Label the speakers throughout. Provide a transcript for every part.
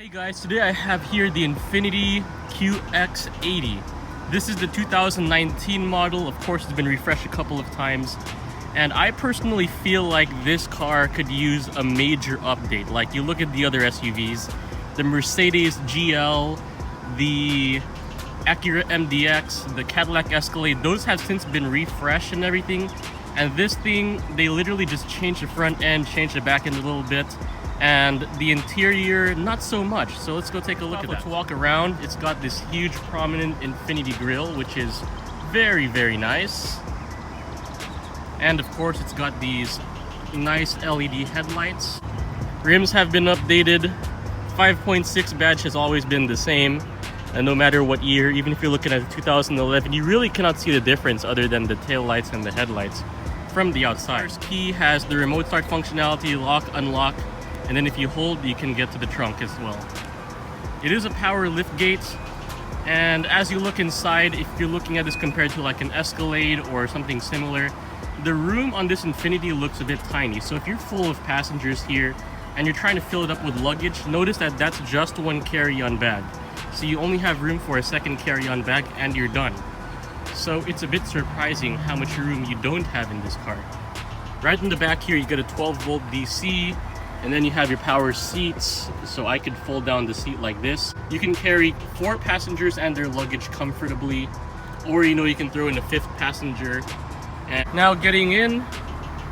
Speaker 1: Hey guys, today I have here the Infiniti QX80. This is the 2019 model. Of course, it's been refreshed a couple of times. And I personally feel like this car could use a major update. Like, you look at the other SUVs, the Mercedes GL, the Acura MDX, the Cadillac Escalade, those have since been refreshed and everything. And this thing, they literally just changed the front end, changed the back end a little bit. And the interior, not so much. So let's go take a look at that. To walk around, it's got this huge prominent Infiniti grille, which is very, very nice. And of course, it's got these nice LED headlights. Rims have been updated. 5.6 badge has always been the same. And no matter what year, even if you're looking at 2011, you really cannot see the difference other than the tail lights and the headlights from the outside. First key has the remote start functionality, lock, unlock. And then if you hold, you can get to the trunk as well. It is a power lift gate, and as you look inside, if you're looking at this compared to like an Escalade or something similar, the room on this Infiniti looks a bit tiny. So if you're full of passengers here and you're trying to fill it up with luggage, notice that that's just one carry-on bag. So you only have room for a second carry-on bag and you're done. So it's a bit surprising how much room you don't have in this car. Right in the back here, you get a 12-volt DC. And then you have your power seats, so I could fold down the seat like this. You can carry 4 passengers and their luggage comfortably, or you can throw in a 5th passenger. And now getting in,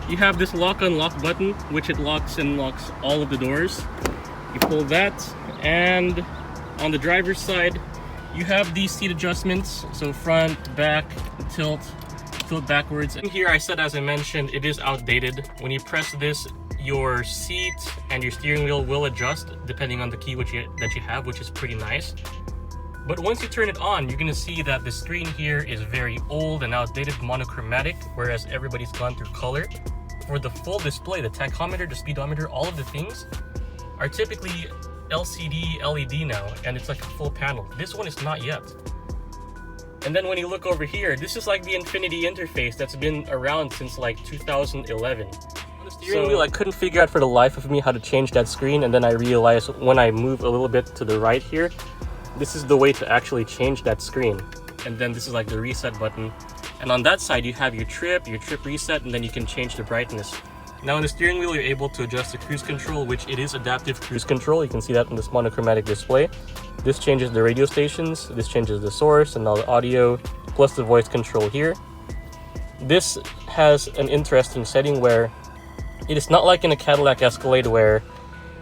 Speaker 1: you have this lock unlock button, which it locks and locks all of the doors. You pull that, and on the driver's side, you have these seat adjustments, so front, back, tilt backwards. And here I said, as I mentioned, it is outdated. When you press this, your seat and your steering wheel will adjust depending on the key that you have, which is pretty nice. But once you turn it on, you're gonna see that the screen here is very old and outdated, monochromatic, whereas everybody's gone through color. For the full display, the tachometer, the speedometer, all of the things are typically LCD, LED now, and it's like a full panel. This one is not yet. And then when you look over here, this is like the Infiniti interface that's been around since like 2011. On the steering wheel, I couldn't figure out for the life of me how to change that screen, and then I realized when I move a little bit to the right here, this is the way to actually change that screen. And then this is like the reset button. And on that side, you have your trip reset, and then you can change the brightness. Now on the steering wheel, you're able to adjust the cruise control, which it is adaptive cruise control. You can see that in this monochromatic display. This changes the radio stations, this changes the source and all the audio, plus the voice control here. This has an interesting setting where it is not like in a Cadillac Escalade where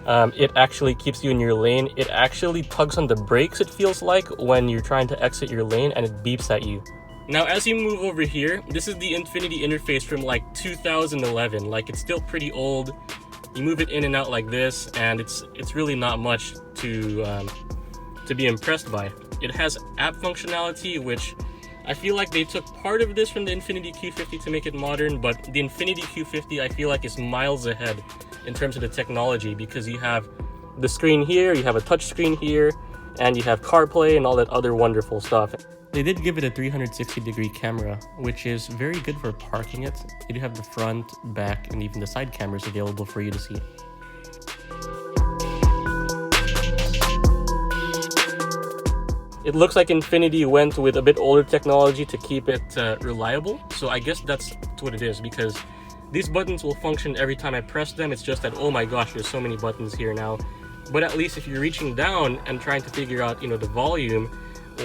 Speaker 1: it actually keeps you in your lane. It actually tugs on the brakes, it feels like, when you're trying to exit your lane, and it beeps at you. Now, as you move over here, this is the Infiniti interface from like 2011. Like, it's still pretty old. You move it in and out like this, and it's really not much to be impressed by. It has app functionality, which I feel like they took part of this from the Infiniti Q50 to make it modern, but the Infiniti Q50 I feel like is miles ahead in terms of the technology, because you have the screen here, you have a touch screen here, and you have CarPlay and all that other wonderful stuff. They did give it a 360-degree camera, which is very good for parking it. You do have the front, back, and even the side cameras available for you to see. It looks like Infiniti went with a bit older technology to keep it reliable. So I guess that's what it is, because these buttons will function every time I press them. It's just that, oh my gosh, there's so many buttons here now. But at least if you're reaching down and trying to figure out, the volume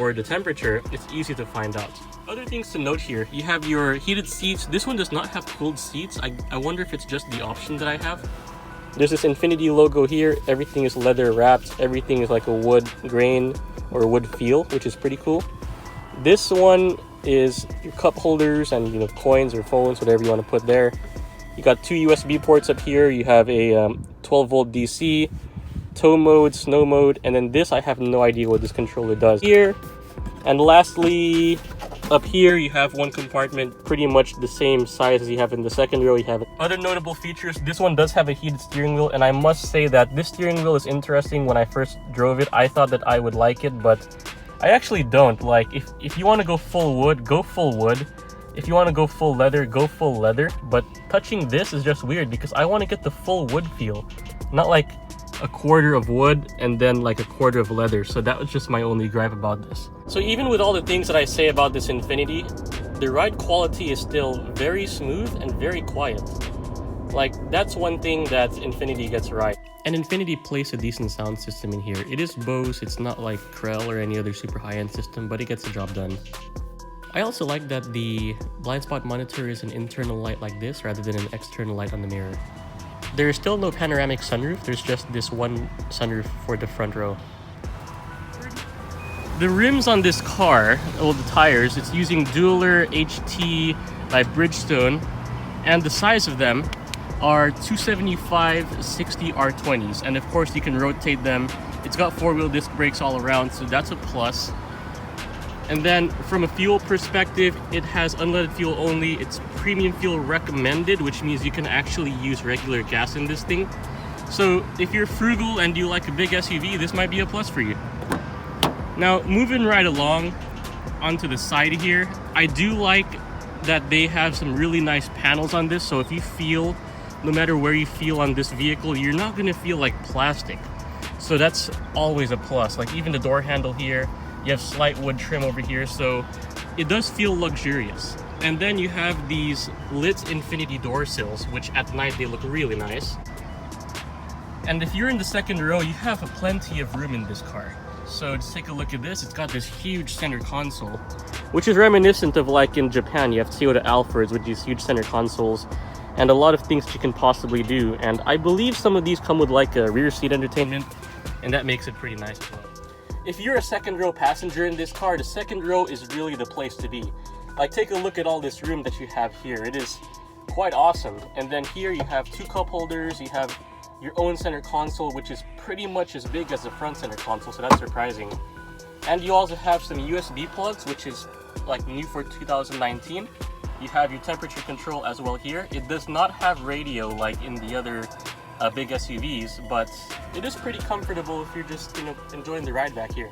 Speaker 1: or the temperature, it's easy to find out. Other things to note here, you have your heated seats. This one does not have cooled seats. I wonder if it's just the option that I have. There's this Infiniti logo here. Everything is leather wrapped. Everything is like a wood grain or wood feel, which is pretty cool. This one is your cup holders and coins or phones, whatever you want to put there. You got 2 USB ports up here. You have a 12-volt DC, tow mode, snow mode, and then this, I have no idea what this controller does here. And lastly, up here you have one compartment pretty much the same size as you have in the second row. You have other notable features. This one does have a heated steering wheel, and I must say that this steering wheel is interesting. When I first drove it, I thought that I would like it, but I actually don't. Like, if you want to go full wood, go full wood. If you want to go full leather, go full leather. But touching this is just weird, because I want to get the full wood feel, not like a quarter of wood and then like a quarter of leather. So that was just my only gripe about this. So even with all the things that I say about this Infiniti, the ride quality is still very smooth and very quiet. Like, that's one thing that Infiniti gets right. And Infiniti placed a decent sound system in here. It is Bose, it's not like Krell or any other super high-end system, but it gets the job done. I also like that the blind spot monitor is an internal light like this rather than an external light on the mirror. There is still no panoramic sunroof, there's just this one sunroof for the front row. The rims on this car, well, the tires, it's using Dueler HT by Bridgestone, and the size of them are 275/60 R20s, and of course you can rotate them. It's got four-wheel disc brakes all around, so that's a plus. And then from a fuel perspective, it has unleaded fuel only. It's premium fuel recommended, which means you can actually use regular gas in this thing. So if you're frugal and you like a big SUV, this might be a plus for you. Now, moving right along onto the side here, I do like that they have some really nice panels on this. So if you feel, no matter where you feel on this vehicle, you're not gonna feel like plastic. So that's always a plus. Like even the door handle here, you have slight wood trim over here, so it does feel luxurious. And then you have these lit Infiniti door sills, which at night they look really nice. And if you're in the second row, you have plenty of room in this car. So just take a look at this. It's got this huge center console, which is reminiscent of like in Japan, you have Toyota Alphords with these huge center consoles and a lot of things you can possibly do. And I believe some of these come with like a rear seat entertainment, and that makes it pretty nice as well. If you're a second row passenger in this car, the second row is really the place to be. Like, take a look at all this room that you have here. It is quite awesome. And then here you have two cup holders, you have your own center console, which is pretty much as big as the front center console, so that's surprising. And you also have some USB plugs, which is like new for 2019. You have your temperature control as well here. It does not have radio like in the other big SUVs, but it is pretty comfortable if you're just, enjoying the ride back here.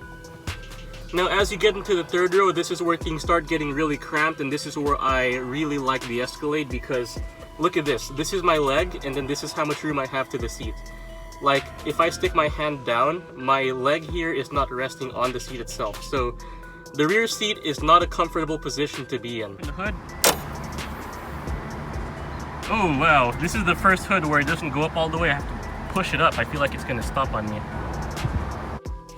Speaker 1: Now, as you get into the third row, this is where things start getting really cramped, and this is where I really like the Escalade, because look at this. This is my leg, and then this is how much room I have to the seat. Like, if I stick my hand down, my leg here is not resting on the seat itself. So the rear seat is not a comfortable position to be in. The hood. Oh wow, this is the first hood where it doesn't go up all the way. I have to push it up. I feel like it's gonna stop on me.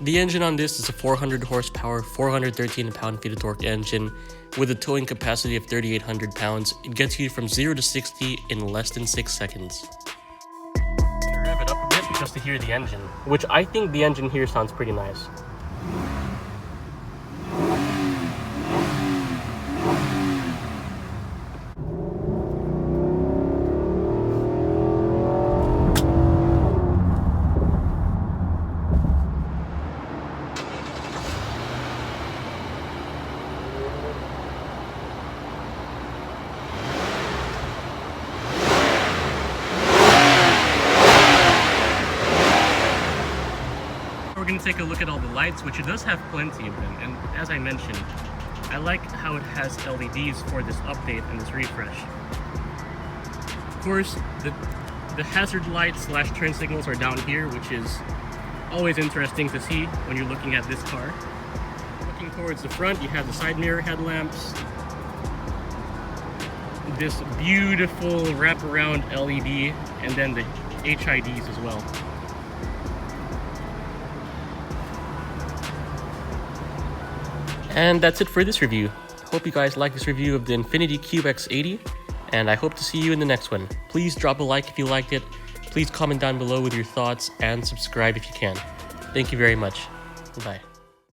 Speaker 1: The engine on this is a 400 horsepower, 413 pound-feet of torque engine with a towing capacity of 3,800 pounds. It gets you from 0 to 60 in less than 6 seconds. I'm gonna rev it up a bit just to hear the engine, which I think the engine here sounds pretty nice. We're going to take a look at all the lights, which it does have plenty of them, and as I mentioned, I like how it has LEDs for this update and this refresh. Of course, the hazard lights / turn signals are down here, which is always interesting to see when you're looking at this car. Looking towards the front, you have the side mirror headlamps, this beautiful wraparound LED, and then the HIDs as well. And that's it for this review. Hope you guys like this review of the Infiniti QX80, and I hope to see you in the next one. Please drop a like if you liked it. Please comment down below with your thoughts and subscribe if you can. Thank you very much. Bye.